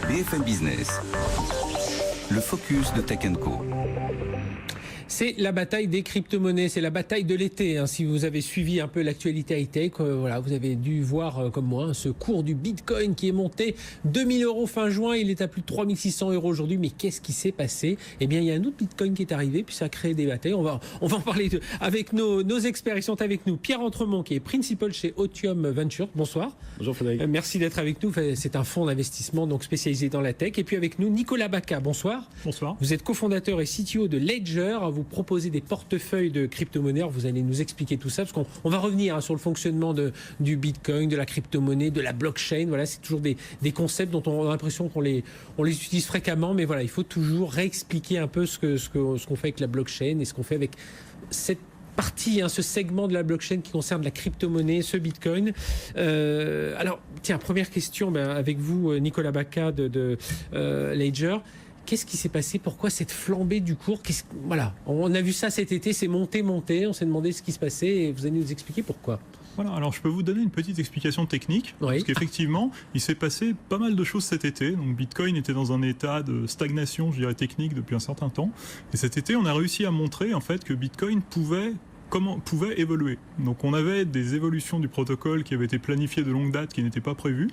BFM Business, le focus de Tech & Co. C'est la bataille des crypto-monnaies, c'est la bataille de l'été. Si vous avez suivi un peu l'actualité high-tech, voilà, vous avez dû voir, comme moi, ce cours du Bitcoin qui est monté 2000 € fin juin. Il est à plus de 3600 € aujourd'hui. Mais qu'est-ce qui s'est passé? Eh bien, il y a un autre Bitcoin qui est arrivé, puis ça a créé des batailles. On va en parler avec nos experts. Ils sont avec nous. Pierre Entremont, qui est principal chez Otium Ventures. Bonsoir. Bonjour Frédéric. Merci d'être avec nous. C'est un fonds d'investissement donc spécialisé dans la tech. Et puis avec nous, Nicolas Bacca. Bonsoir. Bonsoir. Vous êtes cofondateur et CTO de Ledger. Vous proposez des portefeuilles de crypto-monnaies. Vous allez nous expliquer tout ça, parce qu'on va revenir sur le fonctionnement du Bitcoin, de la crypto-monnaie, de la blockchain. Voilà, c'est toujours des concepts dont on a l'impression qu'on les utilise fréquemment, mais voilà, il faut toujours réexpliquer un peu ce qu'on fait avec la blockchain et ce qu'on fait avec cette partie, ce segment de la blockchain qui concerne la crypto-monnaie, ce Bitcoin. Alors, tiens, première question avec vous, Nicolas Bacca de Ledger. Qu'est-ce qui s'est passé? Pourquoi cette flambée du cours? Voilà, on a vu ça cet été, c'est monté. On s'est demandé ce qui se passait et vous allez nous expliquer pourquoi. Voilà, alors je peux vous donner une petite explication technique, oui. Parce qu'effectivement, il s'est passé pas mal de choses cet été. Donc Bitcoin était dans un état de stagnation, je dirais technique, depuis un certain temps. Et cet été, on a réussi à montrer en fait que Bitcoin pouvait évoluer. Donc on avait des évolutions du protocole qui avaient été planifiées de longue date qui n'étaient pas prévues.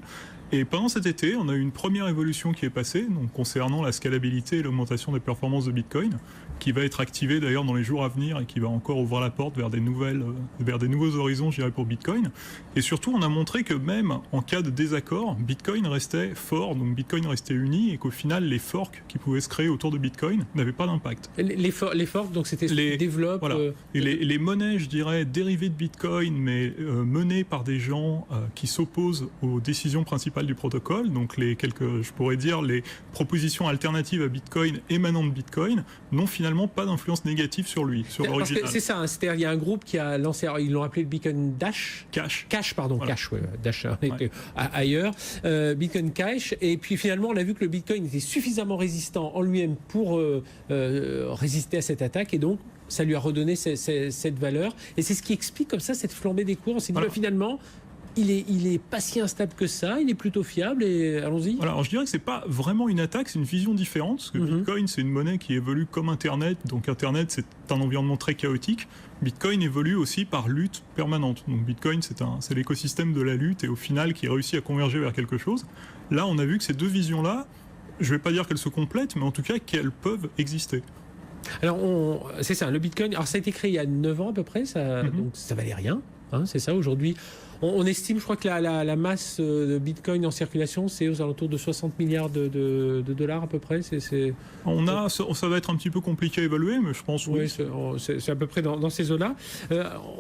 Et pendant cet été, on a eu une première évolution qui est passée, donc concernant la scalabilité et l'augmentation des performances de Bitcoin, qui va être activée d'ailleurs dans les jours à venir et qui va encore ouvrir la porte vers des nouveaux horizons, je dirais, pour Bitcoin. Et surtout, on a montré que même en cas de désaccord, Bitcoin restait fort, donc Bitcoin restait uni, et qu'au final, les forks qui pouvaient se créer autour de Bitcoin n'avaient pas d'impact. Les forks, donc c'était ce qui développe... Voilà. Et les monnaies, je dirais, dérivées de Bitcoin, mais menées par des gens qui s'opposent aux décisions principales du protocole, donc les propositions alternatives à Bitcoin émanant de Bitcoin, n'ont finalement pas d'influence négative sur lui, sur l'original. C'est ça, c'est-à-dire il y a un groupe qui a lancé, ils l'ont appelé le Bitcoin Dash. Cash, voilà. Cash, ouais, Dash ailleurs. Bitcoin Cash, et puis finalement on a vu que le Bitcoin était suffisamment résistant en lui-même pour résister à cette attaque, et donc ça lui a redonné cette valeur. Et c'est ce qui explique comme ça cette flambée des cours. On s'est dit finalement, il est pas si instable que ça, il est plutôt fiable, et allons-y. Voilà, alors je dirais que c'est pas vraiment une attaque, c'est une vision différente, parce que Bitcoin, c'est une monnaie qui évolue comme Internet, donc Internet, c'est un environnement très chaotique. Bitcoin évolue aussi par lutte permanente. Donc Bitcoin, c'est l'écosystème de la lutte, et au final, qui réussit à converger vers quelque chose. Là, on a vu que ces deux visions-là, je vais pas dire qu'elles se complètent, mais en tout cas qu'elles peuvent exister. Alors, c'est ça, le Bitcoin, alors ça a été créé il y a 9 ans à peu près, donc ça valait rien, c'est ça aujourd'hui. On estime, je crois que la masse de Bitcoin en circulation, c'est aux alentours de 60 milliards de dollars à peu près. Ça va être un petit peu compliqué à évaluer, mais je pense oui. C'est à peu près dans ces eaux-là.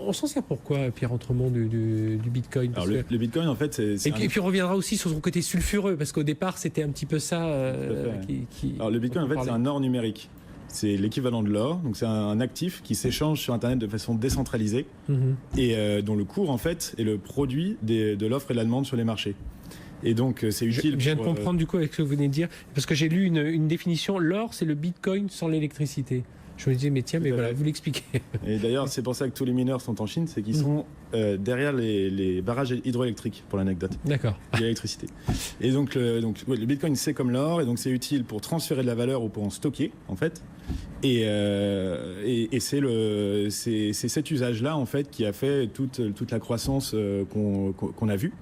On s'en sert pourquoi, Pierre Entremont, du Bitcoin? Alors le Bitcoin, en fait, et puis on reviendra aussi sur son côté sulfureux, parce qu'au départ, c'était un petit peu ça Alors le Bitcoin, en fait, c'est un or numérique. C'est l'équivalent de l'or, donc c'est un actif qui s'échange sur Internet de façon décentralisée et dont le cours en fait est le produit de l'offre et de la demande sur les marchés. Et donc c'est utile. Je viens de comprendre du coup avec ce que vous venez de dire, parce que j'ai lu une définition. L'or, c'est le Bitcoin sans l'électricité. Je me disais, mais tiens, voilà, vous l'expliquez. Et d'ailleurs, c'est pour ça que tous les mineurs sont en Chine, c'est qu'ils sont derrière les barrages hydroélectriques, pour l'anecdote. D'accord. L'électricité. Et donc, le Bitcoin, c'est comme l'or, et donc c'est utile pour transférer de la valeur ou pour en stocker, en fait. Et c'est cet usage-là, en fait, qui a fait toute la croissance qu'on a vue.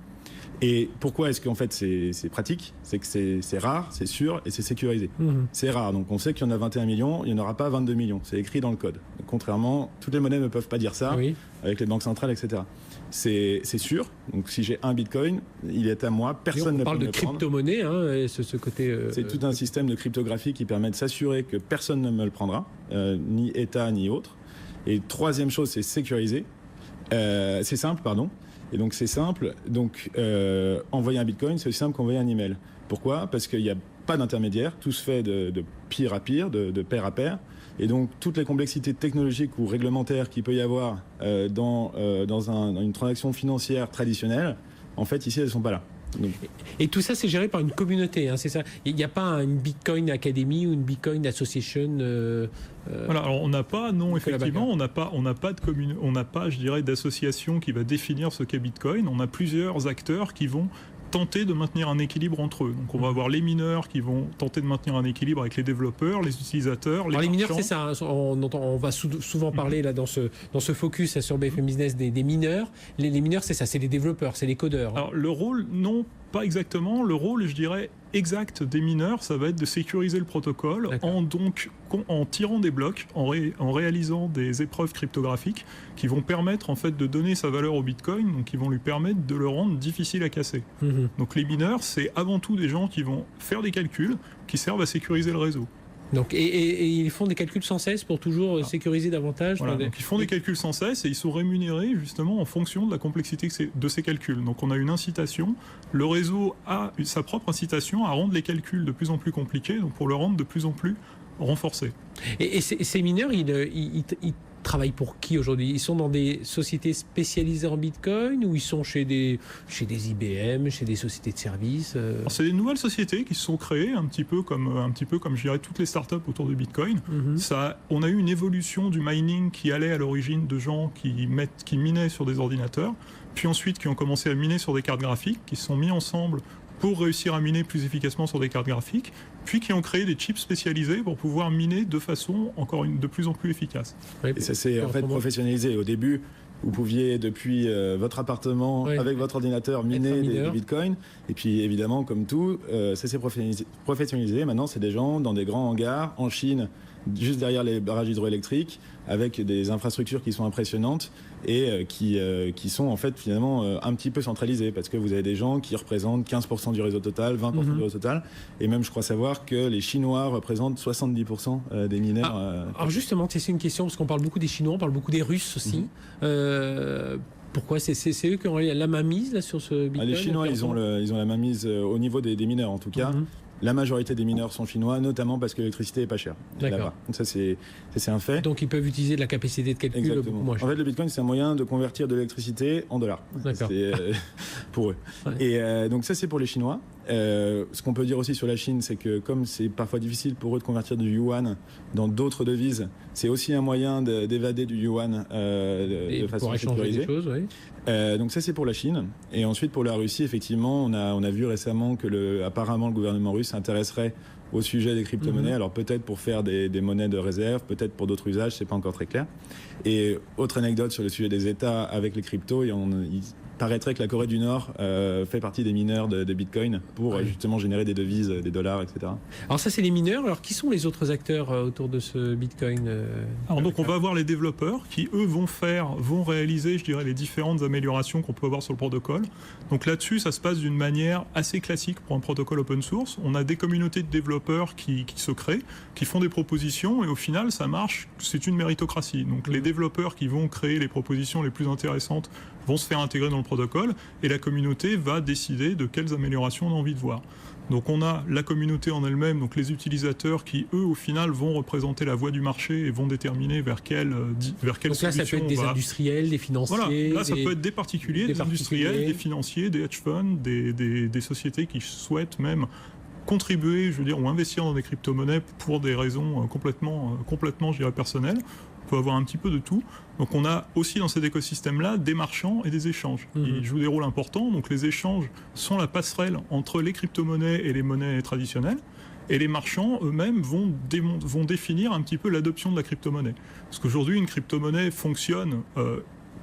Et pourquoi est-ce qu'en fait c'est pratique? C'est que c'est rare, c'est sûr et c'est sécurisé. C'est rare, donc on sait qu'il y en a 21 millions, il n'y en aura pas 22 millions. C'est écrit dans le code. Donc, contrairement, toutes les monnaies ne peuvent pas dire ça, avec les banques centrales, etc. C'est sûr, donc si j'ai un Bitcoin, il est à moi, personne ne peut me le prendre. On parle de crypto-monnaie, ce côté... c'est tout un système de cryptographie qui permet de s'assurer que personne ne me le prendra, ni État, ni autre. Et troisième chose, c'est sécurisé. C'est simple, pardon. Et donc c'est simple, donc envoyer un Bitcoin, c'est aussi simple qu'envoyer un email. Pourquoi? Parce qu'il n'y a pas d'intermédiaire, tout se fait de pire à pire, de pair à pair. Et donc toutes les complexités technologiques ou réglementaires qu'il peut y avoir dans une transaction financière traditionnelle, en fait ici elles ne sont pas là. Donc. Et tout ça, c'est géré par une communauté, c'est ça. Il n'y a pas une Bitcoin Academy ou une Bitcoin Association. Voilà, alors on n'a pas, non, effectivement, on n'a pas, je dirais, d'association qui va définir ce qu'est Bitcoin. On a plusieurs acteurs qui vont tenter de maintenir un équilibre entre eux. Donc on va avoir les mineurs qui vont tenter de maintenir un équilibre avec les développeurs, les utilisateurs, les Alors, les mineurs, marchands. c'est ça. Hein, on va souvent parler là dans ce focus sur BFM Business des mineurs. Les mineurs, c'est ça, c'est les développeurs, c'est les codeurs. Alors le rôle, non, pas exactement. Le rôle, je dirais, exact des mineurs, ça va être de sécuriser le protocole en tirant des blocs, en réalisant des épreuves cryptographiques qui vont permettre en fait de donner sa valeur au Bitcoin, donc qui vont lui permettre de le rendre difficile à casser. Donc les mineurs, c'est avant tout des gens qui vont faire des calculs qui servent à sécuriser le réseau. Donc, et ils font des calculs sans cesse pour toujours sécuriser davantage. Voilà, donc ils font des calculs sans cesse et ils sont rémunérés justement en fonction de la complexité de ces calculs. Donc on a une incitation, le réseau a sa propre incitation à rendre les calculs de plus en plus compliqués, donc pour le rendre de plus en plus renforcé. Et ces mineurs, ils travaillent pour qui aujourd'hui? Ils sont dans des sociétés spécialisées en Bitcoin ou ils sont chez des IBM, chez des sociétés de services? Alors, c'est des nouvelles sociétés qui se sont créées un petit peu comme je dirais toutes les startups autour de Bitcoin. On a eu une évolution du mining qui allait à l'origine de gens qui minaient sur des ordinateurs, puis ensuite qui ont commencé à miner sur des cartes graphiques, qui se sont mis ensemble pour réussir à miner plus efficacement sur des cartes graphiques, puis qui ont créé des chips spécialisés pour pouvoir miner de façon de plus en plus efficace. Oui, et ça s'est en fait professionnalisé. Au début, vous pouviez depuis votre appartement avec votre ordinateur miner des bitcoins, et puis évidemment comme tout, ça s'est professionnalisé. Maintenant c'est des gens dans des grands hangars en Chine, juste derrière les barrages hydroélectriques, avec des infrastructures qui sont impressionnantes et qui sont en fait finalement un petit peu centralisées, parce que vous avez des gens qui représentent 15% du réseau total, 20% du réseau total, et même je crois savoir que les Chinois représentent 70% des mineurs. Alors justement, c'est une question, parce qu'on parle beaucoup des Chinois, on parle beaucoup des Russes aussi. Pourquoi c'est eux qui ont la mainmise là, sur ce Bitcoin? Les Chinois, ils ont la mainmise au niveau des mineurs en tout cas. La majorité des mineurs sont chinois, notamment parce que l'électricité est pas chère là-bas. Ça, c'est un fait. Donc, ils peuvent utiliser de la capacité de calcul beaucoup moins chère. En fait, le Bitcoin, c'est un moyen de convertir de l'électricité en dollars. C'est pour eux. Ouais. Et donc, ça, c'est pour les Chinois. Ce qu'on peut dire aussi sur la Chine, c'est que comme c'est parfois difficile pour eux de convertir du yuan dans d'autres devises, c'est aussi un moyen d'évader du yuan de façon sécurisée. Donc ça, c'est pour la Chine. Et ensuite, pour la Russie, effectivement, on a vu récemment que apparemment le gouvernement russe s'intéresserait au sujet des crypto-monnaies. Alors peut-être pour faire des monnaies de réserve, peut-être pour d'autres usages, c'est pas encore très clair. Et autre anecdote sur le sujet des États avec les cryptos, il paraîtrait que la Corée du Nord fait partie des mineurs de Bitcoin pour justement générer des devises, des dollars, etc. Alors ça, c'est les mineurs. Alors qui sont les autres acteurs autour de ce Bitcoin? Alors donc on va avoir les développeurs qui, eux, vont réaliser, je dirais, les différentes améliorations qu'on peut avoir sur le protocole. Donc là-dessus, ça se passe d'une manière assez classique pour un protocole open source. On a des communautés de développeurs qui se créent, qui font des propositions, et au final, ça marche. C'est une méritocratie. Donc les développeurs qui vont créer les propositions les plus intéressantes vont se faire intégrer dans le protocole, et la communauté va décider de quelles améliorations on a envie de voir. Donc on a la communauté en elle-même, donc les utilisateurs qui, eux, au final, vont représenter la voie du marché et vont déterminer vers quelle donc là, ça peut être des industriels, des financiers... Voilà, là, ça peut être des particuliers, des industriels, des financiers, des hedge funds, des sociétés qui souhaitent même contribuer, je veux dire, ou investir dans des crypto-monnaies pour des raisons complètement, je dirais, personnelles. On peut avoir un petit peu de tout. Donc on a aussi dans cet écosystème-là des marchands et des échanges qui jouent des rôles importants. Donc les échanges sont la passerelle entre les crypto-monnaies et les monnaies traditionnelles. Et les marchands eux-mêmes vont définir un petit peu l'adoption de la crypto-monnaie. Parce qu'aujourd'hui, une crypto-monnaie fonctionne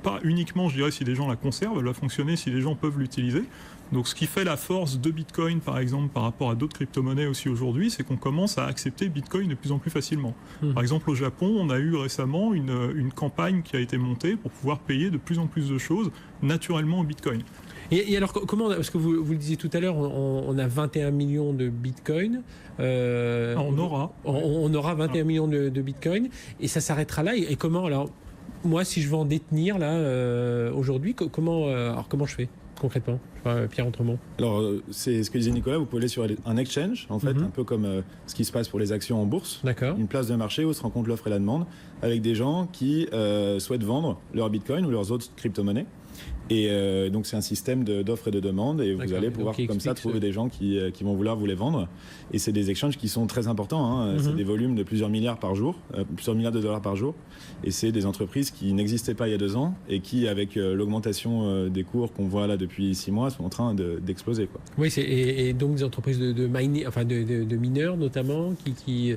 pas uniquement, je dirais, si les gens la conservent, elle va fonctionner si les gens peuvent l'utiliser. Donc ce qui fait la force de Bitcoin, par exemple, par rapport à d'autres crypto-monnaies aussi aujourd'hui, c'est qu'on commence à accepter Bitcoin de plus en plus facilement. Par exemple, au Japon, on a eu récemment une campagne qui a été montée pour pouvoir payer de plus en plus de choses naturellement au Bitcoin. Et alors, comment, parce que vous le disiez tout à l'heure, on a 21 millions de Bitcoin. On aura 21 millions de Bitcoin, et ça s'arrêtera là. Et comment, alors, moi, si je veux en détenir là aujourd'hui, comment je fais concrètement, Pierre Entremont? Alors, c'est ce que disait Nicolas, vous pouvez aller sur un exchange, en fait, un peu comme ce qui se passe pour les actions en bourse. D'accord. Une place de marché où se rencontre l'offre et la demande, avec des gens qui souhaitent vendre leur Bitcoin ou leurs autres crypto-monnaies. Et donc c'est un système d'offres et de demandes, et vous D'accord. allez pouvoir comme ça trouver des gens qui vont vouloir vous les vendre. Et c'est des exchanges qui sont très importants, hein. C'est des volumes de plusieurs milliards par jour, plusieurs milliards de dollars par jour. Et c'est des entreprises qui n'existaient pas il y a 2 ans et qui, avec l'augmentation des cours qu'on voit là depuis 6 mois, sont en train d'exploser, quoi. Oui, et donc des entreprises de mining, enfin de mineurs notamment, qui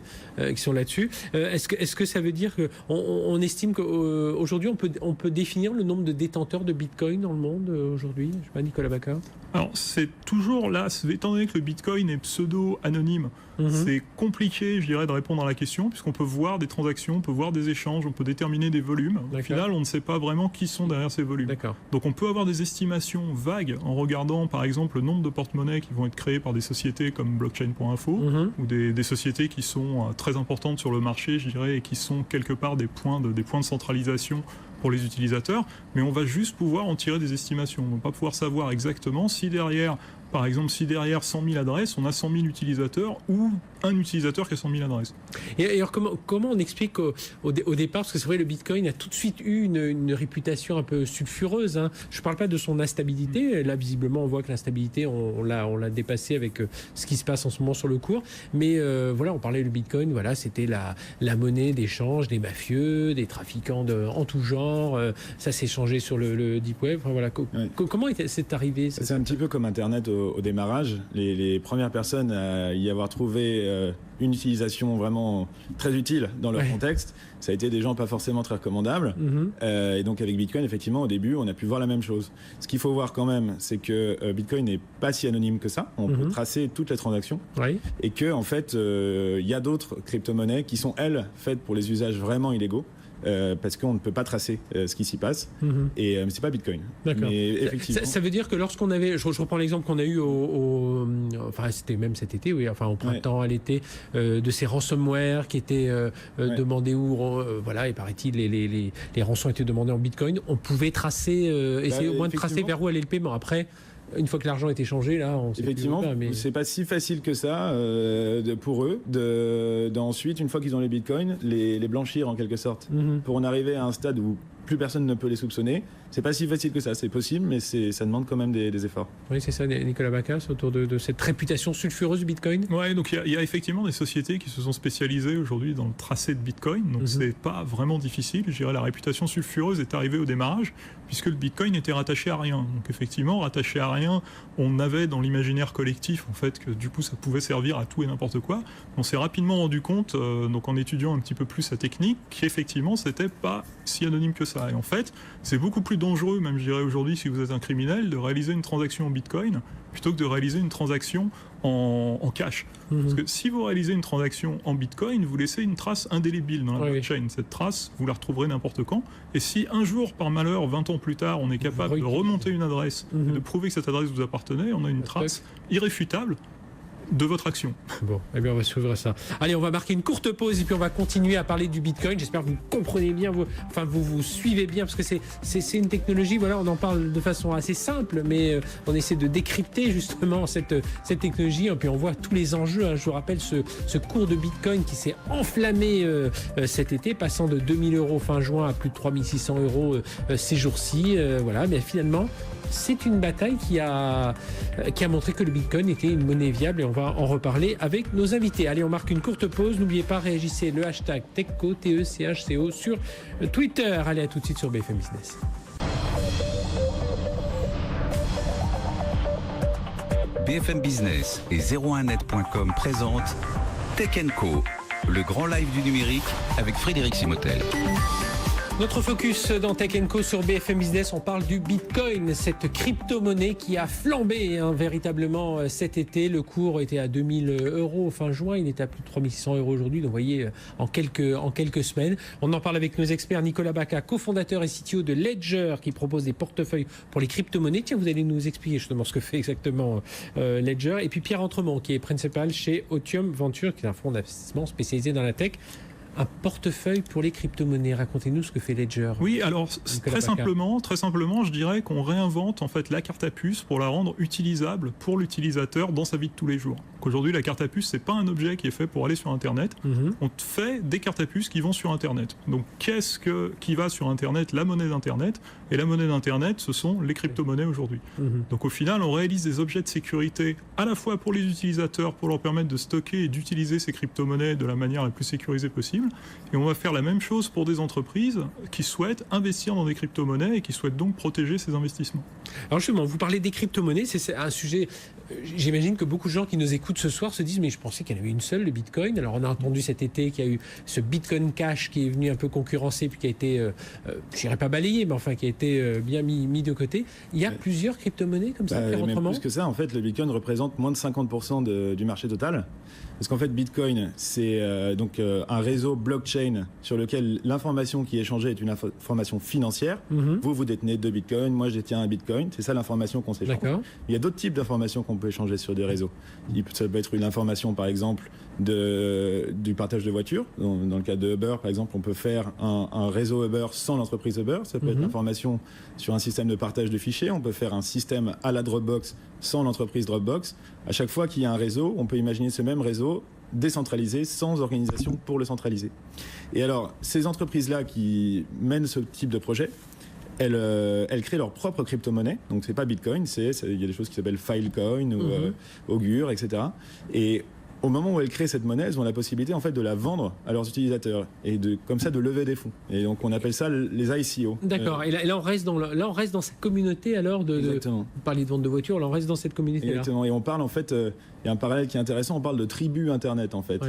sont là-dessus. Est-ce que ça veut dire qu'on estime qu'aujourd'hui on peut définir le nombre de détenteurs de Bitcoin dans le monde aujourd'hui? Je sais pas, Nicolas Bacca. Alors, c'est toujours là, étant donné que le Bitcoin est pseudo-anonyme, c'est compliqué, je dirais, de répondre à la question, puisqu'on peut voir des transactions, on peut voir des échanges, on peut déterminer des volumes. Au final, on ne sait pas vraiment qui sont derrière ces volumes. Donc, on peut avoir des estimations vagues en regardant, par exemple, le nombre de porte-monnaies qui vont être créés par des sociétés comme blockchain.info, ou des sociétés qui sont très importantes sur le marché, je dirais, et qui sont quelque part des points de centralisation pour les utilisateurs, mais on va juste pouvoir en tirer des estimations. On ne va pas pouvoir savoir exactement si derrière, par exemple, 100 000 adresses, on a 100 000 utilisateurs ou un utilisateur qui a 100 000 adresses. Et alors, comment on explique au départ, parce que c'est vrai, le Bitcoin a tout de suite eu une réputation un peu sulfureuse, hein. Je ne parle pas de son instabilité. Là, visiblement, on voit que l'instabilité, on l'a dépassé avec ce qui se passe en ce moment sur le cours. Mais voilà, on parlait du Bitcoin, voilà, c'était la monnaie d'échange des mafieux, des trafiquants en tout genre. Ça s'est changé sur le Deep Web. Enfin, voilà. Comment c'est arrivé? C'est un petit peu comme Internet au démarrage. Les premières personnes à y avoir trouvé une utilisation vraiment très utile dans leur contexte, ça a été des gens pas forcément très recommandables. Et donc avec Bitcoin, effectivement, au début, on a pu voir la même chose. Ce qu'il faut voir quand même, c'est que Bitcoin n'est pas si anonyme que ça. On peut tracer toutes les transactions. Et que en fait, il y a d'autres crypto-monnaies qui sont, elles, faites pour les usages vraiment illégaux. Parce qu'on ne peut pas tracer ce qui s'y passe. Et c'est pas Bitcoin. D'accord. Mais effectivement, ça veut dire que lorsqu'on avait, je reprends l'exemple qu'on a eu enfin c'était même cet été, oui, enfin au printemps, à l'été, de ces ransomware qui étaient demandés voilà, et paraît-il les rançons étaient demandés en Bitcoin. On pouvait tracer, essayer au moins de tracer vers où allait le paiement. Après, une fois que l'argent est échangé, là, on sait effectivement, plus, mais c'est pas si facile que ça pour eux d'ensuite, une fois qu'ils ont les bitcoins, les blanchir en quelque sorte, pour en arriver à un stade où plus personne ne peut les soupçonner. C'est pas si facile que ça, c'est possible, mais ça demande quand même des efforts. Oui, c'est ça, Nicolas Bacas, autour de cette réputation sulfureuse du Bitcoin. Oui, donc il y a effectivement des sociétés qui se sont spécialisées aujourd'hui dans le tracé de Bitcoin, donc c'est pas vraiment difficile. Je dirais la réputation sulfureuse est arrivée au démarrage, puisque le Bitcoin était rattaché à rien. Donc effectivement, rattaché à rien, on avait dans l'imaginaire collectif en fait que du coup ça pouvait servir à tout et n'importe quoi. On s'est rapidement rendu compte, donc en étudiant un petit peu plus la technique, qu'effectivement c'était pas si anonyme que ça. Et en fait, c'est beaucoup plus dangereux, même je dirais aujourd'hui, si vous êtes un criminel, de réaliser une transaction en Bitcoin plutôt que de réaliser une transaction en cash. Parce que si vous réalisez une transaction en Bitcoin, vous laissez une trace indélébile dans la blockchain. Cette trace, vous la retrouverez n'importe quand. Et si un jour, par malheur, 20 ans plus tard, on est capable de remonter une adresse et de prouver que cette adresse vous appartenait, on a une trace irréfutable de votre action. Bon, eh bien on va suivre ça. Allez, on va marquer une courte pause et puis on va continuer à parler du Bitcoin. J'espère que vous comprenez bien, vous suivez bien, parce que c'est une technologie, voilà, on en parle de façon assez simple, mais on essaie de décrypter justement cette technologie, et puis on voit tous les enjeux, hein. Je vous rappelle ce cours de Bitcoin qui s'est enflammé cet été, passant de 2 000 € fin juin à plus de 3 600 € ces jours-ci. Voilà, mais finalement, c'est une bataille qui a montré que le Bitcoin était une monnaie viable, et on va en reparler avec nos invités. Allez, on marque une courte pause. N'oubliez pas, réagissez le hashtag TechCo, TECHCO sur Twitter. Allez, à tout de suite sur BFM Business. BFM Business et 01net.com présentent Tech Co, le grand live du numérique avec Frédéric Simotel. Notre focus dans Tech Co sur BFM Business, on parle du Bitcoin, cette crypto-monnaie qui a flambé véritablement cet été. Le cours était à 2 000 € fin juin, il est à plus de 3 600 € aujourd'hui, donc vous voyez, en quelques semaines. On en parle avec nos experts, Nicolas Bacca, cofondateur et CTO de Ledger, qui propose des portefeuilles pour les crypto-monnaies. Tiens, vous allez nous expliquer justement ce que fait exactement Ledger. Et puis Pierre Entremont, qui est principal chez Otium Venture, qui est un fonds d'investissement spécialisé dans la tech. Un portefeuille pour les crypto-monnaies. Racontez-nous ce que fait Ledger. Oui, alors très simplement, je dirais qu'on réinvente en fait la carte à puce pour la rendre utilisable pour l'utilisateur dans sa vie de tous les jours. qu'aujourd'hui la carte à puce, c'est pas un objet qui est fait pour aller sur Internet. On fait des cartes à puce qui vont sur Internet. Donc qui va sur Internet? La monnaie d'Internet. Et la monnaie d'Internet, ce sont les crypto-monnaies aujourd'hui. Donc au final, on réalise des objets de sécurité à la fois pour les utilisateurs, pour leur permettre de stocker et d'utiliser ces crypto-monnaies de la manière la plus sécurisée possible. Et on va faire la même chose pour des entreprises qui souhaitent investir dans des crypto-monnaies et qui souhaitent donc protéger ces investissements. Alors justement, vous parlez des crypto-monnaies, c'est un sujet, j'imagine que beaucoup de gens qui nous écoutent ce soir se disent mais je pensais qu'il y en avait une seule, le Bitcoin. Alors on a entendu cet été qu'il y a eu ce Bitcoin Cash qui est venu un peu concurrencer puis qui a été, je dirais pas balayé, mais enfin qui a été bien mis de côté. Il y a plusieurs crypto-monnaies comme ça, même plus que ça, en fait, le Bitcoin représente moins de 50% du marché total. Parce qu'en fait, Bitcoin, c'est un réseau blockchain sur lequel l'information qui est échangée est une information financière. Vous détenez 2 Bitcoins, moi je détiens un Bitcoin. C'est ça l'information qu'on s'échange. Il y a d'autres types d'informations qu'on peut échanger sur des réseaux. Ça peut être une information, par exemple, du partage de voitures. Dans le cas de Uber, par exemple, on peut faire un réseau Uber sans l'entreprise Uber. Ça peut être l'information sur un système de partage de fichiers. On peut faire un système à la Dropbox sans l'entreprise Dropbox. À chaque fois qu'il y a un réseau, on peut imaginer ce même réseau décentralisé sans organisation pour le centraliser. Et alors, ces entreprises-là qui mènent ce type de projet, elles créent leur propre crypto-monnaie. Donc, c'est pas Bitcoin, il y a des choses qui s'appellent Filecoin ou Augur, etc. Et au moment où elles créent cette monnaie, elles ont la possibilité en fait de la vendre à leurs utilisateurs et comme ça de lever des fonds. Et donc on appelle ça les ICO. D'accord. Et là on reste dans cette communauté alors vous parlez de vente de voitures, là on reste dans cette communauté là. Exactement. Et on parle en fait, il y a un parallèle qui est intéressant, on parle de tribus internet en fait.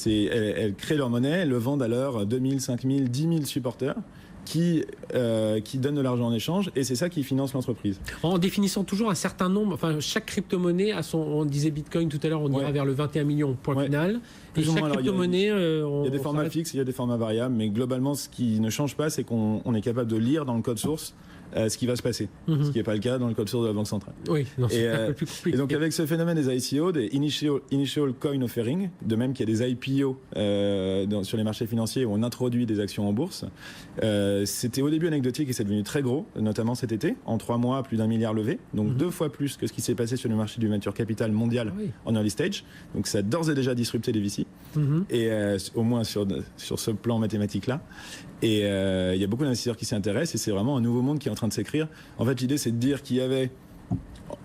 Elles créent leur monnaie, elles le vendent à leurs 2000, 5000, 10 000 supporters qui donnent de l'argent en échange, et c'est ça qui finance l'entreprise. En définissant toujours un certain nombre, enfin chaque crypto-monnaie a on disait Bitcoin tout à l'heure, on ira vers le 21 millions point final. Et chaque crypto-monnaie... Il y a des formats fixes, il y a des formats variables, mais globalement ce qui ne change pas, c'est qu'on est capable de lire dans le code source ce qui va se passer, ce qui n'est pas le cas dans le code source de la Banque centrale. Oui, non, c'est un peu plus compliqué. Et donc avec ce phénomène des ICO, des Initial Coin Offering, de même qu'il y a des IPO sur les marchés financiers où on introduit des actions en bourse, c'était au début anecdotique et c'est devenu très gros, notamment cet été, en 3 mois, plus d'1 milliard levé, donc 2 fois plus que ce qui s'est passé sur le marché du venture capital mondial en early stage. Donc ça a d'ores et déjà disrupté les VC, et au moins sur ce plan mathématique-là. Et il y a beaucoup d'investisseurs qui s'y intéressent et c'est vraiment un nouveau monde qui est en train de s'écrire. En fait, l'idée, c'est de dire qu'il y avait,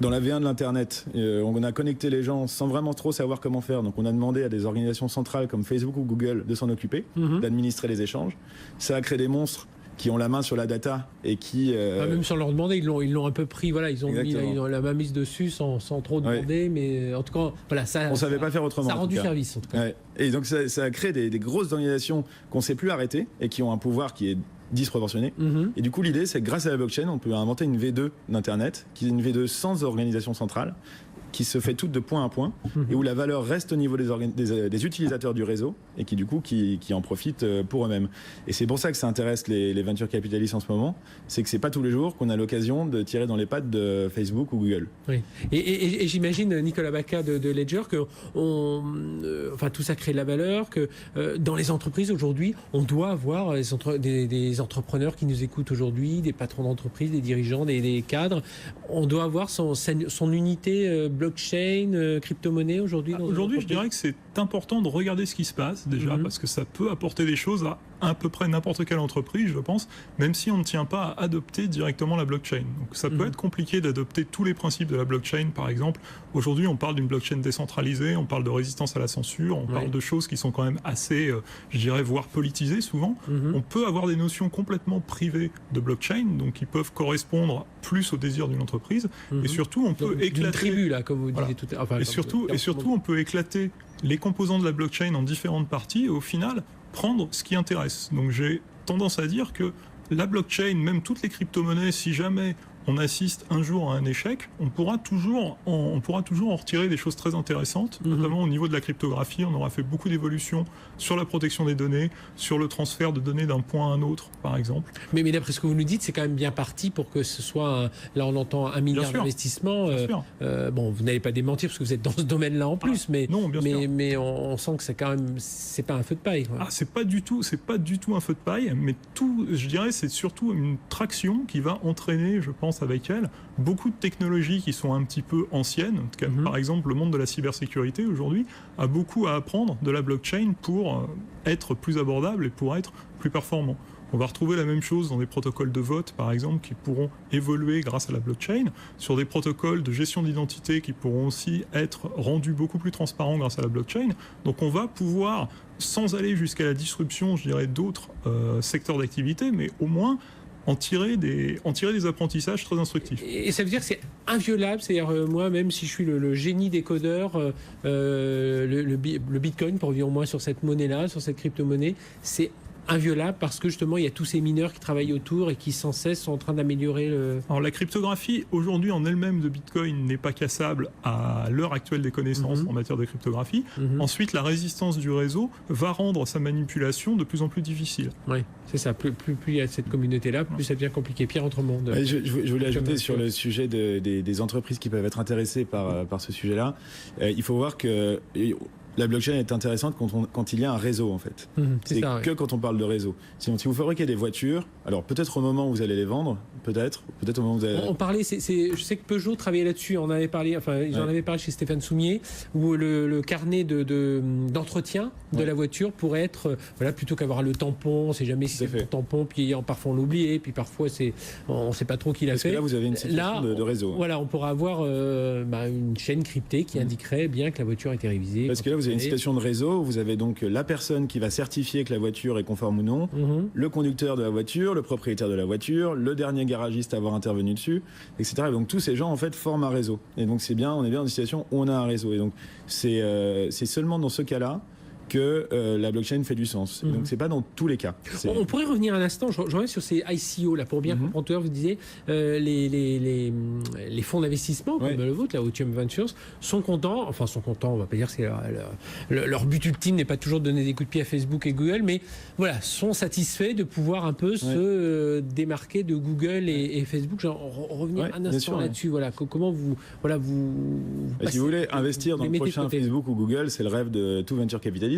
dans la V1 de l'Internet, on a connecté les gens sans vraiment trop savoir comment faire. Donc on a demandé à des organisations centrales comme Facebook ou Google de s'en occuper, d'administrer les échanges. Ça a créé des monstres qui ont la main sur la data et qui... même sans leur demander, ils l'ont un peu pris, voilà, ils ont mis la main mise dessus sans trop demander, mais en tout cas, voilà, ça... On savait pas faire autrement. Ça a rendu service, en tout cas. Et donc ça a créé des grosses organisations qu'on ne sait plus arrêter et qui ont un pouvoir qui est disproportionné. Et du coup, l'idée, c'est que grâce à la blockchain, on peut inventer une V2 d'Internet, qui est une V2 sans organisation centrale, qui se fait toute de point à point, et où la valeur reste au niveau des utilisateurs du réseau, et qui du coup qui en profitent pour eux-mêmes. Et c'est pour ça que ça intéresse les venture capitalistes en ce moment, c'est que c'est pas tous les jours qu'on a l'occasion de tirer dans les pattes de Facebook ou Google. Oui. Et j'imagine, Nicolas Bacca de Ledger, que enfin, tout ça crée de la valeur, que dans les entreprises aujourd'hui, on doit avoir des entrepreneurs qui nous écoutent aujourd'hui, des patrons d'entreprise, des dirigeants, des cadres, on doit avoir son unité blockchain, crypto-monnaie aujourd'hui. Aujourd'hui, je dirais que c'est important de regarder ce qui se passe déjà, parce que ça peut apporter des choses à peu près n'importe quelle entreprise, je pense, même si on ne tient pas à adopter directement la blockchain. Donc ça peut être compliqué d'adopter tous les principes de la blockchain, par exemple. Aujourd'hui, on parle d'une blockchain décentralisée, on parle de résistance à la censure, on parle de choses qui sont quand même assez, je dirais, voire politisées souvent. On peut avoir des notions complètement privées de blockchain, donc qui peuvent correspondre plus aux désirs d'une entreprise, et surtout, on peut éclater... Une tribu, là, comme vous disiez tout à l'heure. Enfin, et surtout, on peut éclater les composants de la blockchain en différentes parties, et au final, prendre ce qui intéresse. Donc j'ai tendance à dire que la blockchain, même toutes les crypto-monnaies, si jamais on assiste un jour à un échec, on pourra toujours en retirer des choses très intéressantes, notamment au niveau de la cryptographie. On aura fait beaucoup d'évolutions sur la protection des données, sur le transfert de données d'un point à un autre, par exemple. Mais d'après ce que vous nous dites, c'est quand même bien parti pour que ce soit, là on entend 1 milliard d'investissements. Bon, vous n'allez pas démentir parce que vous êtes dans ce domaine-là en plus, mais on sent que c'est quand même, c'est pas un feu de paille. Ah, c'est pas du tout un feu de paille, mais tout, je dirais, c'est surtout une traction qui va entraîner, je pense, concurrence avec elle. Beaucoup de technologies qui sont un petit peu anciennes. En tout cas, par exemple, le monde de la cybersécurité aujourd'hui a beaucoup à apprendre de la blockchain pour être plus abordable et pour être plus performant. On va retrouver la même chose dans des protocoles de vote, par exemple, qui pourront évoluer grâce à la blockchain, sur des protocoles de gestion d'identité qui pourront aussi être rendus beaucoup plus transparents grâce à la blockchain. Donc on va pouvoir, sans aller jusqu'à la disruption, je dirais, d'autres secteurs d'activité, mais au moins en tirer des apprentissages très instructifs. Et ça veut dire que c'est inviolable, c'est-à-dire moi, même si je suis le génie des codeurs, le Bitcoin, pour revenir au moins sur cette monnaie-là, sur cette crypto-monnaie, c'est inviolable parce que justement il y a tous ces mineurs qui travaillent autour et qui sans cesse sont en train d'améliorer le... Alors la cryptographie aujourd'hui en elle-même de Bitcoin n'est pas cassable à l'heure actuelle des connaissances en matière de cryptographie. Ensuite, la résistance du réseau va rendre sa manipulation de plus en plus difficile. Oui, c'est ça. Plus il y a cette communauté-là, plus ça devient compliqué. Pierre Entremont. Je voulais ajouter sur le sujet des entreprises qui peuvent être intéressées par ce sujet-là. Il faut voir que la blockchain est intéressante quand il y a un réseau, en fait. C'est ça, que quand on parle de réseau. Sinon, si vous fabriquez des voitures, alors peut-être au moment où vous allez les vendre, peut-être au moment où vous allez... On parlait, je sais que Peugeot travaillait là-dessus, on avait parlé, enfin, ils en avaient parlé chez Stéphane Soumier, où le carnet d'entretien de la voiture pourrait être, voilà, plutôt qu'avoir le tampon, on ne sait jamais si c'est le tampon, puis parfois on l'oublie, puis parfois on ne sait pas trop qui l'a fait. Parce que là, vous avez une situation de réseau. Voilà, on pourra avoir une chaîne cryptée qui indiquerait bien que la voiture a été révisée. Parce que là, vous avez une situation de réseau, vous avez donc la personne qui va certifier que la voiture est conforme ou non, le conducteur de la voiture, le propriétaire de la voiture, le dernier garagiste à avoir intervenu dessus, etc. Et donc tous ces gens en fait forment un réseau. Et donc on est bien dans une situation où on a un réseau. Et donc c'est seulement dans ce cas-là que la blockchain fait du sens. Donc c'est pas dans tous les cas. On pourrait revenir un instant, je reviens sur ces ICO là pour bien comprendre. Tout à l'heure vous disiez les fonds d'investissement comme le vôtre, la Otium Ventures, sont contents, on va pas dire que c'est leur but ultime n'est pas toujours de donner des coups de pied à Facebook et Google, mais voilà, sont satisfaits de pouvoir un peu se démarquer de Google et Facebook. Revenir un instant là-dessus. Voilà, comment vous si vous voulez investir dans le prochain Facebook ou Google, c'est le rêve de tout venture capitaliste.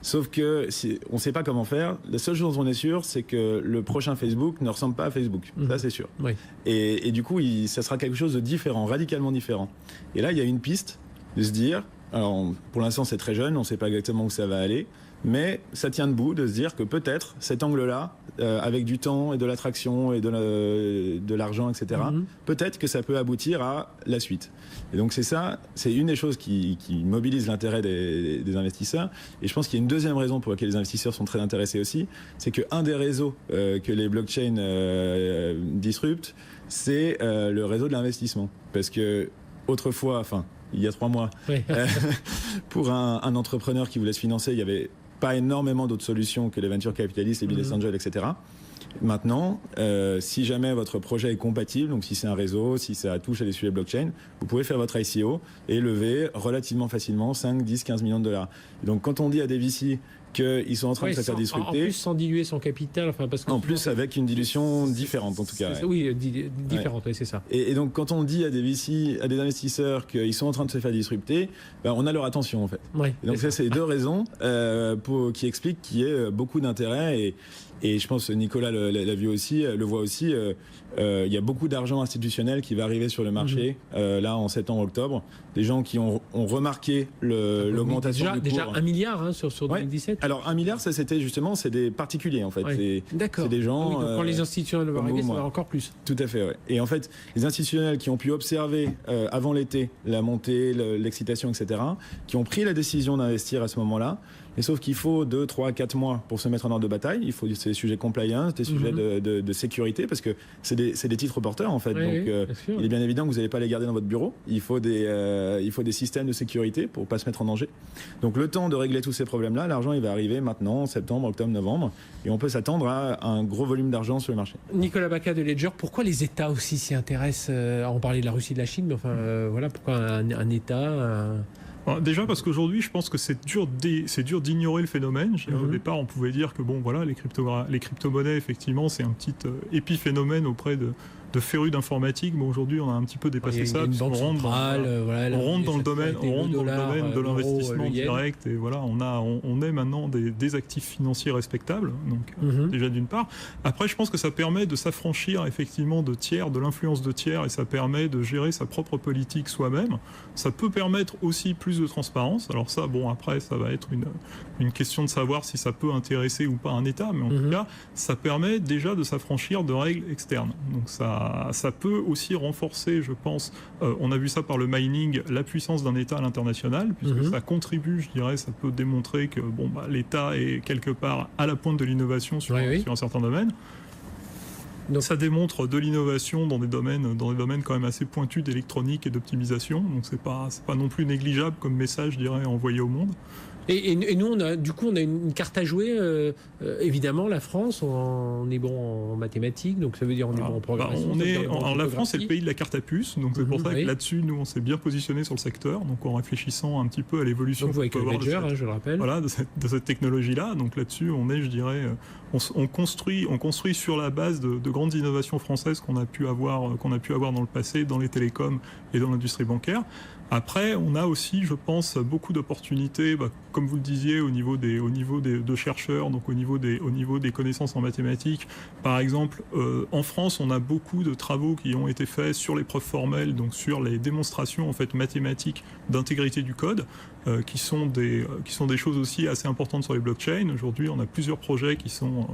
Sauf que on ne sait pas comment faire. La seule chose dont on est sûr, c'est que le prochain Facebook ne ressemble pas à Facebook. Ça, c'est sûr. Et du coup, ça sera quelque chose de différent, radicalement différent. Et là, il y a une piste de se dire, alors pour l'instant, c'est très jeune, on ne sait pas exactement où ça va aller, mais ça tient debout de se dire que peut-être cet angle-là, avec du temps et de l'attraction et de l'argent, etc., peut-être que ça peut aboutir à la suite. Et donc c'est une des choses qui mobilise l'intérêt des investisseurs. Et je pense qu'il y a une deuxième raison pour laquelle les investisseurs sont très intéressés aussi, c'est qu'un des réseaux que les blockchains disruptent, c'est le réseau de l'investissement. Parce que autrefois, il y a 3 mois, pour un entrepreneur qui voulait se financer, il y avait pas énormément d'autres solutions que les venture capitalistes, les business angels, etc. Maintenant, si jamais votre projet est compatible, donc si c'est un réseau, si ça touche à des sujets blockchain, vous pouvez faire votre ICO et lever relativement facilement 5, 10, 15 millions de dollars. Donc quand on dit à des VC qu'ils sont en train de se faire disrupter... En plus, sans diluer son capital. Parce que en plus, avec une dilution différente, en tout cas. Oui, différente, c'est ça. Et donc, quand on dit à des VC, à des investisseurs qu'ils sont en train de se faire disrupter, on a leur attention, en fait. Et donc, ça, c'est 2 raisons qui expliquent qu'il y ait beaucoup d'intérêt. Et je pense que Nicolas le voit aussi. Il y a beaucoup d'argent institutionnel qui va arriver sur le marché, là, en septembre-octobre. Des gens qui ont remarqué l'augmentation du cours. Déjà 1 milliard sur 2017. Alors 1 milliard, ça c'était justement, c'est des particuliers en fait. C'est des gens. Donc, quand les institutionnels vont arriver, ça va encore plus. Tout à fait, Et en fait, les institutionnels qui ont pu observer avant l'été la montée, l'excitation, etc., qui ont pris la décision d'investir à ce moment-là, mais sauf qu'il faut 2, 3, 4 mois pour se mettre en ordre de bataille. Il faut des sujets compliance, des sujets de sécurité, parce que c'est des titres porteurs en fait. Donc il est bien évident que vous n'allez pas les garder dans votre bureau. Il faut des systèmes de sécurité pour pas se mettre en danger. Donc le temps de régler tous ces problèmes-là, l'argent il va arriver maintenant, septembre, octobre, novembre, et on peut s'attendre à un gros volume d'argent sur le marché. Nicolas Bacca de Ledger, pourquoi les États aussi s'y intéressent? On parlait de la Russie, de la Chine, mais voilà, pourquoi un État Déjà parce qu'aujourd'hui, je pense que c'est dur d'ignorer le phénomène. Au départ, on pouvait dire que les crypto-monnaies, effectivement, c'est un petit épiphénomène auprès de férus d'informatique. Bon, aujourd'hui, on a un petit peu dépassé ça. Une banque centrale, on rentre dans le domaine de l'investissement direct, et voilà, on est maintenant des actifs financiers respectables, donc déjà d'une part. Après, je pense que ça permet de s'affranchir effectivement de tiers, de l'influence de tiers, et ça permet de gérer sa propre politique soi-même. Ça peut permettre aussi plus de transparence. Alors ça, bon, après, ça va être une question de savoir si ça peut intéresser ou pas un État, mais en tout cas, ça permet déjà de s'affranchir de règles externes. Donc ça peut aussi renforcer, je pense, on a vu ça par le mining, la puissance d'un État à l'international, puisque ça contribue, je dirais, ça peut démontrer que l'État est quelque part à la pointe de l'innovation sur un certain domaine. Donc ça démontre de l'innovation dans des domaines quand même assez pointus d'électronique et d'optimisation. Donc c'est pas non plus négligeable comme message, je dirais, envoyé au monde. Et nous, on a une carte à jouer. Évidemment, la France, on est bon en mathématiques, donc ça veut dire on est bon en programmation. Alors la France, c'est le pays de la carte à puce, donc c'est pour ça que là-dessus, nous, on s'est bien positionné sur le secteur, donc en réfléchissant un petit peu à l'évolution. Donc vous avec Ledger, je le rappelle. Voilà, de cette technologie-là. Donc là-dessus, on est, je dirais, on construit sur la base de grandes innovations françaises qu'on a pu avoir dans le passé, dans les télécoms et dans l'industrie bancaire. Après, on a aussi, je pense, beaucoup d'opportunités, comme vous le disiez, au niveau de chercheurs, donc au niveau des connaissances en mathématiques. Par exemple, en France, on a beaucoup de travaux qui ont été faits sur les preuves formelles, donc sur les démonstrations en fait mathématiques d'intégrité du code, qui sont des choses aussi assez importantes sur les blockchains. Aujourd'hui, on a plusieurs projets qui sont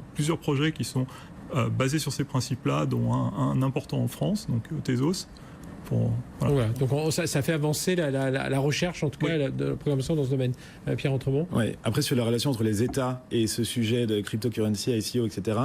basés sur ces principes-là, dont un important en France, donc Tezos. Voilà. Donc ça fait avancer la recherche, en tout cas, de la programmation dans ce domaine. Pierre Entremont. Oui. Après, sur la relation entre les États et ce sujet de cryptocurrency, ICO, etc.,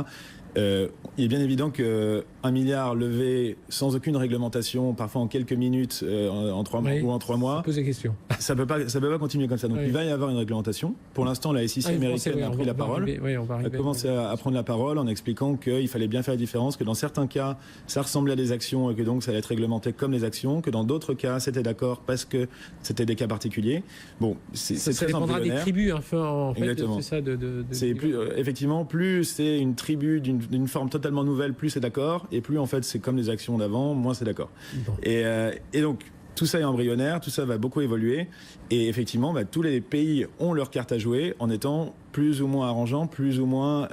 il est bien évident qu'un milliard levé sans aucune réglementation, parfois en quelques minutes, en 3 mois ou en 3 mois, pose des questions. Ça peut pas continuer comme ça. Donc il va y avoir une réglementation. Pour l'instant, la SEC américaine a pris la parole, a commencé à prendre la parole en expliquant qu'il fallait bien faire la différence, que dans certains cas, ça ressemblait à des actions et que donc ça allait être réglementé comme les actions, que dans d'autres cas, c'était d'accord parce que c'était des cas particuliers. Bon, c'est ça très dépendra des tribus, en fait. Exactement. C'est ça c'est plus, effectivement, plus c'est une tribu d'une forme totalement nouvelle, plus c'est d'accord, et plus en fait c'est comme les actions d'avant, moins c'est d'accord. Bon. Et donc tout ça est embryonnaire, tout ça va beaucoup évoluer, et effectivement tous les pays ont leur carte à jouer en étant plus ou moins arrangeant, plus ou moins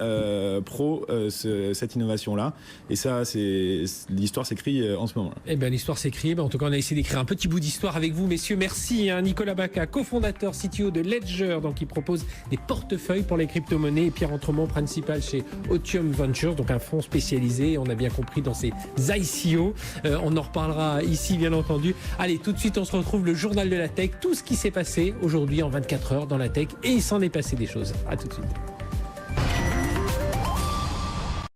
pro cette innovation-là. Et ça, l'histoire s'écrit en ce moment. Eh bien, l'histoire s'écrit. En tout cas, on a essayé d'écrire un petit bout d'histoire avec vous, messieurs. Merci. Nicolas Bacca, cofondateur, CTO de Ledger, donc qui propose des portefeuilles pour les crypto-monnaies. Et Pierre Entremont, principal chez Otium Ventures, donc un fonds spécialisé, on a bien compris, dans ces ICO. On en reparlera ici, bien entendu. Allez, tout de suite, on se retrouve, le journal de la tech, tout ce qui s'est passé aujourd'hui en 24 heures dans la tech, et il s'en est passé des choses. À tout de suite.